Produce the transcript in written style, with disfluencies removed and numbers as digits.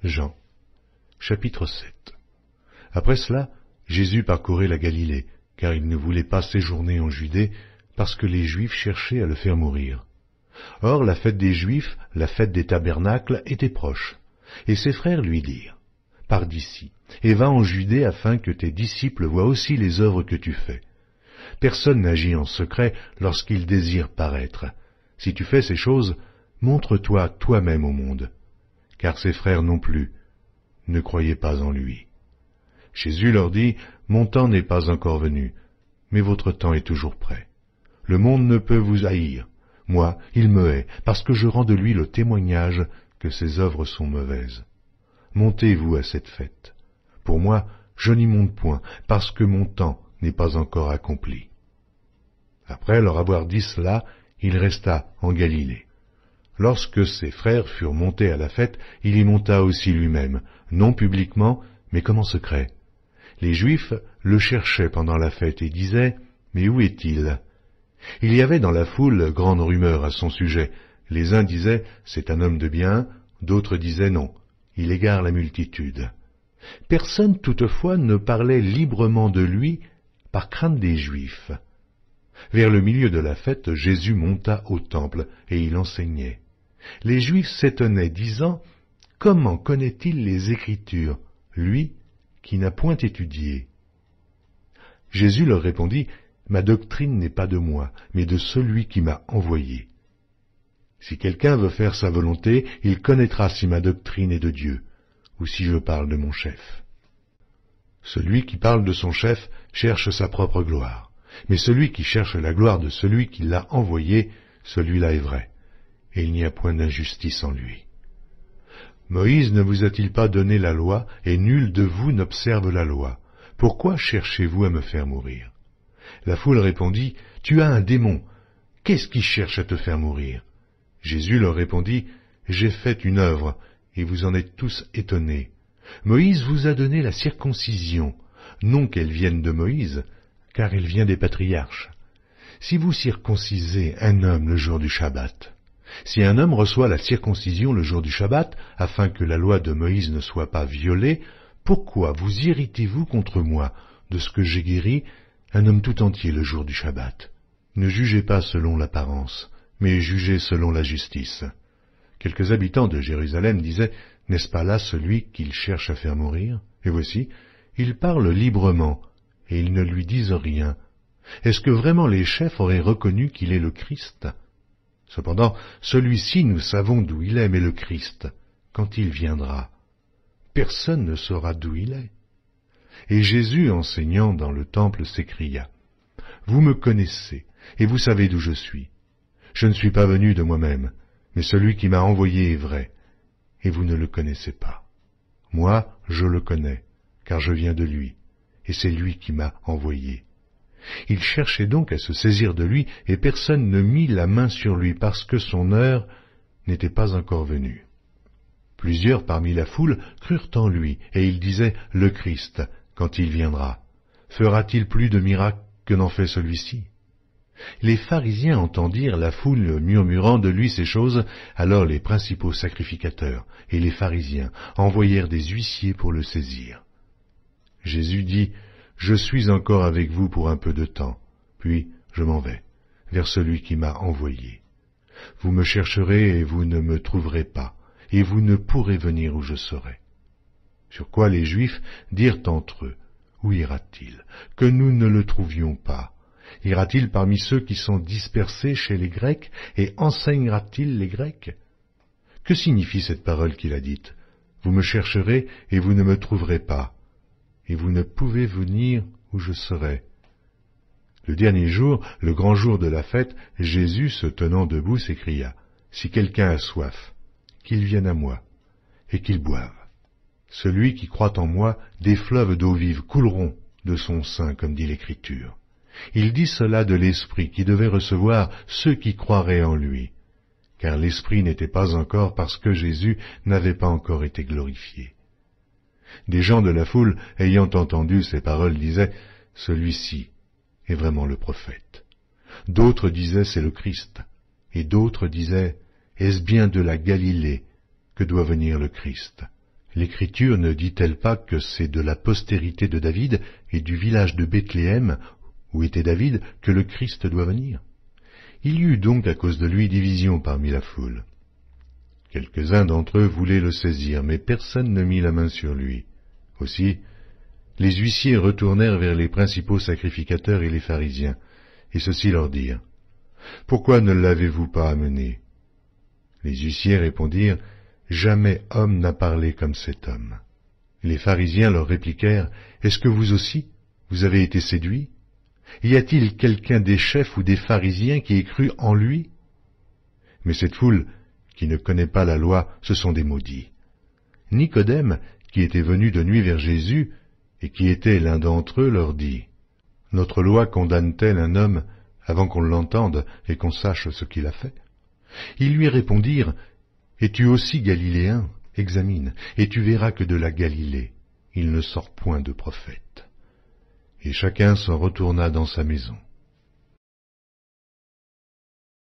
Jean, chapitre 7. Après cela, Jésus parcourait la Galilée, car il ne voulait pas séjourner en Judée, parce que les Juifs cherchaient à le faire mourir. Or la fête des Juifs, la fête des tabernacles, était proche, et ses frères lui dirent, « Pars d'ici, et va en Judée afin que tes disciples voient aussi les œuvres que tu fais. Personne n'agit en secret lorsqu'il désire paraître. Si tu fais ces choses, montre-toi toi-même au monde. » Car ses frères non plus ne croyaient pas en lui. Jésus leur dit, « Mon temps n'est pas encore venu, mais votre temps est toujours prêt. Le monde ne peut vous haïr. Moi, il me hait, parce que je rends de lui le témoignage que ses œuvres sont mauvaises. Montez-vous à cette fête. Pour moi, je n'y monte point, parce que mon temps n'est pas encore accompli. » Après leur avoir dit cela, il resta en Galilée. Lorsque ses frères furent montés à la fête, il y monta aussi lui-même, non publiquement, mais comme en secret. Les Juifs le cherchaient pendant la fête et disaient, « Mais où est-il » Il y avait dans la foule grande rumeur à son sujet. Les uns disaient, « C'est un homme de bien », d'autres disaient, « Non, il égare la multitude. » Personne toutefois ne parlait librement de lui par crainte des Juifs. Vers le milieu de la fête, Jésus monta au temple et il enseignait. Les Juifs s'étonnaient, disant, « Comment connaît-il les Écritures, lui qui n'a point étudié ?» Jésus leur répondit, « Ma doctrine n'est pas de moi, mais de celui qui m'a envoyé. Si quelqu'un veut faire sa volonté, il connaîtra si ma doctrine est de Dieu, ou si je parle de mon chef. Celui qui parle de son chef cherche sa propre gloire, mais celui qui cherche la gloire de celui qui l'a envoyé, celui-là est vrai, et il n'y a point d'injustice en lui. Moïse ne vous a-t-il pas donné la loi, et nul de vous n'observe la loi? Pourquoi cherchez-vous à me faire mourir? » La foule répondit, « Tu as un démon. Qu'est-ce qui cherche à te faire mourir ?» Jésus leur répondit, « J'ai fait une œuvre, et vous en êtes tous étonnés. Moïse vous a donné la circoncision, non qu'elle vienne de Moïse, car elle vient des patriarches. Si vous circoncisez un homme le jour du Shabbat, si un homme reçoit la circoncision le jour du Shabbat, afin que la loi de Moïse ne soit pas violée, pourquoi vous irritez-vous contre moi de ce que j'ai guéri un homme tout entier le jour du Shabbat? Ne jugez pas selon l'apparence, mais jugez selon la justice. » Quelques habitants de Jérusalem disaient, « N'est-ce pas là celui qu'il cherche à faire mourir? Et voici, il parle librement, et ils ne lui disent rien. Est-ce que vraiment les chefs auraient reconnu qu'il est le Christ? Cependant, celui-ci, nous savons d'où il est, mais le Christ, quand il viendra, personne ne saura d'où il est. » Et Jésus, enseignant dans le temple, s'écria, « Vous me connaissez, et vous savez d'où je suis. Je ne suis pas venu de moi-même, mais celui qui m'a envoyé est vrai, et vous ne le connaissez pas. Moi, je le connais, car je viens de lui, et c'est lui qui m'a envoyé. » Il cherchait donc à se saisir de lui, et personne ne mit la main sur lui, parce que son heure n'était pas encore venue. Plusieurs parmi la foule crurent en lui, et ils disaient, « Le Christ, quand il viendra, fera-t-il plus de miracles que n'en fait celui-ci » Les pharisiens entendirent la foule murmurant de lui ces choses, alors les principaux sacrificateurs et les pharisiens envoyèrent des huissiers pour le saisir. Jésus dit, « Je suis encore avec vous pour un peu de temps, puis je m'en vais, vers celui qui m'a envoyé. Vous me chercherez et vous ne me trouverez pas, et vous ne pourrez venir où je serai. » Sur quoi les Juifs dirent entre eux, « Où ira-t-il, que nous ne le trouvions pas? Ira-t-il parmi ceux qui sont dispersés chez les Grecs, et enseignera-t-il les Grecs? » Que signifie cette parole qu'il a dite? « Vous me chercherez et vous ne me trouverez pas, et vous ne pouvez venir où je serai. » Le dernier jour, le grand jour de la fête, Jésus, se tenant debout, s'écria, « Si quelqu'un a soif, qu'il vienne à moi, et qu'il boive. Celui qui croit en moi, des fleuves d'eau vive couleront de son sein, comme dit l'Écriture. » Il dit cela de l'Esprit qui devait recevoir ceux qui croiraient en lui, car l'Esprit n'était pas encore parce que Jésus n'avait pas encore été glorifié. Des gens de la foule, ayant entendu ces paroles, disaient, « Celui-ci est vraiment le prophète. » D'autres disaient, « C'est le Christ. » Et d'autres disaient, « Est-ce bien de la Galilée que doit venir le Christ? L'Écriture ne dit-elle pas que c'est de la postérité de David et du village de Bethléem, où était David, que le Christ doit venir? Il y eut donc à cause de lui division parmi la foule. Quelques-uns d'entre eux voulaient le saisir, mais personne ne mit la main sur lui. Aussi, les huissiers retournèrent vers les principaux sacrificateurs et les pharisiens, et ceux-ci leur dirent: « Pourquoi ne l'avez-vous pas amené ?» Les huissiers répondirent: « Jamais homme n'a parlé comme cet homme. » Les pharisiens leur répliquèrent: « Est-ce que vous aussi, vous avez été séduits? Y a-t-il quelqu'un des chefs ou des pharisiens qui ait cru en lui? » Mais cette foule, qui ne connaît pas la loi, ce sont des maudits. Nicodème, qui était venu de nuit vers Jésus, et qui était l'un d'entre eux, leur dit: « Notre loi condamne-t-elle un homme avant qu'on l'entende et qu'on sache ce qu'il a fait? » Ils lui répondirent: « Es-tu aussi galiléen? Examine, et tu verras que de la Galilée, il ne sort point de prophète. » Et chacun s'en retourna dans sa maison.